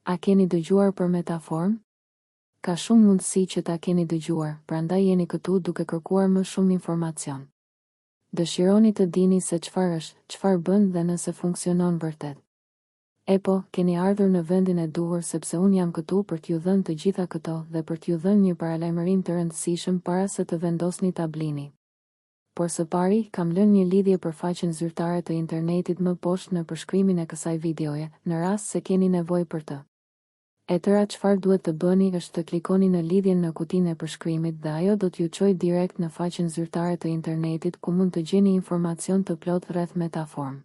A keni dëgjuar për metaformë? Ka shumë mundësi që ta keni dëgjuar, prandaj jeni këtu duke kërkuar më shumë informacion. Dëshironi të dini se çfarë është, çfarë bën dhe nëse funksionon vërtet. E po, keni ardhur në vendin e duhur sepse unë jam këtu për t'ju dhënë të gjitha këto dhe për t'ju dhënë një paralajmërim të rëndësishëm para se të vendosni ta blini. Por së pari, kam lënë një lidhje për faqen zyrtare të internetit më poshtë në përshkrimin e kësaj videoje, në rast se keni nevojë për të. E tëra çfarë duhet të bëni është të klikoni në lidhjen në kutinë e përshkrimit dhe ajo do t'ju çojë direkt në faqen zyrtare të internetit ku mund të gjeni informacion të plotë rreth metaformë.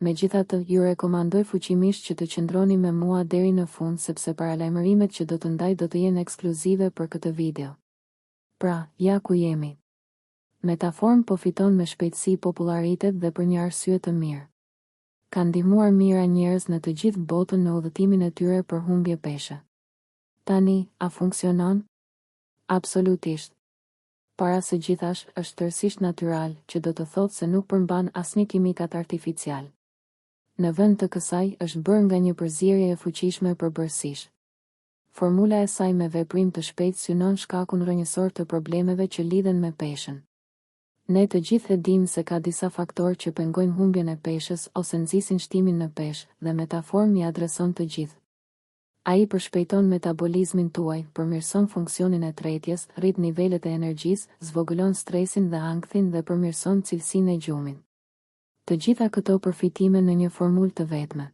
Megjithatë, ju rekomandoj fuqimisht që të qëndroni me mua deri në fund sepse paralajmërimet që do të ndaj do të jenë ekskluzive për këtë video. Pra, ja ku jemi. Metaformë po fiton me shpejtësi popularitet dhe për një arsye të mirë. Ka ndihmuar mijëra njerëz në të gjithë botën në udhëtimin e tyre për humbje peshe. Tani, a funksionon? Absolutisht. Para së gjithash, është tërësisht natyral, që do të thotë se nuk përmban asnjë kimikat artificial. Në vend të kësaj, është bërë nga një përzierje e fuqishme përbërësish. Formula e saj me veprim të shpejtë synon shkakun rrënjësor të problemeve që lidhen me peshën. Ne të gjithë e dimë se ka disa faktorë që pengojnë humbjen e peshës ose nxisin shtimin në peshë, dhe metaformë i adreson të gjithë. Ai përshpejton metabolizmin tuaj, përmirëson funksionin e tretjes, rrit nivelet e energjisë, zvogëlon stresin dhe ankthin dhe përmirëson cilësinë e gjumit. Të gjitha këto përfitime në një formulë të vetme.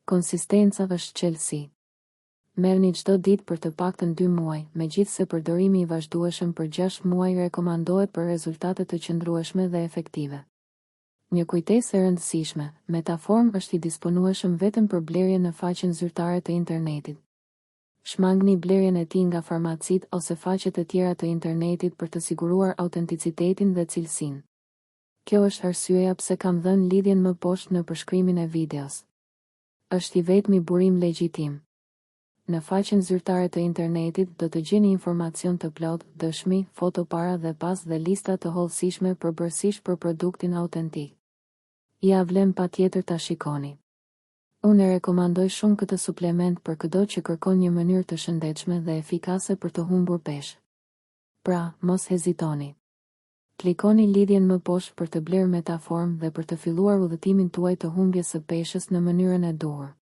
Konsistenca është qelësi. Merrni çdo ditë për të paktën 2 muaj, megjithse përdorimi i vazhdueshëm për 6 muaj rekomandohet për rezultate të qëndrueshme dhe efektive. Një kujtesë e rëndësishme, metaformë është i disponueshëm vetëm për blerje në faqen zyrtare të internetit. Shmangni blerjen e tij nga farmacit ose faqet e tjera të internetit për të siguruar autenticitetin dhe cilësinë. Kjo është arsyeja pse kam dhënë lidhjen më poshtë në përshkrimin e videos. Është i vetmi burim legjitim. Në faqen zyrtare të internetit do të gjeni informacion të plotë, dëshmi, foto para dhe pas dhe lista të hollësishme përbërësisht për produktin autentik. Ja vlen patjetër ta shikoni. Unë e rekomandoj shumë këtë suplement për çdo që kërkon një mënyrë të shëndetshme dhe efikase për të humbur peshë. Pra, mos hezitoni. Klikoni lidhjen më poshtë për të blerë metaformë dhe për të filluar udhëtimin tuaj të humbjes së peshës në mënyrën e duhur.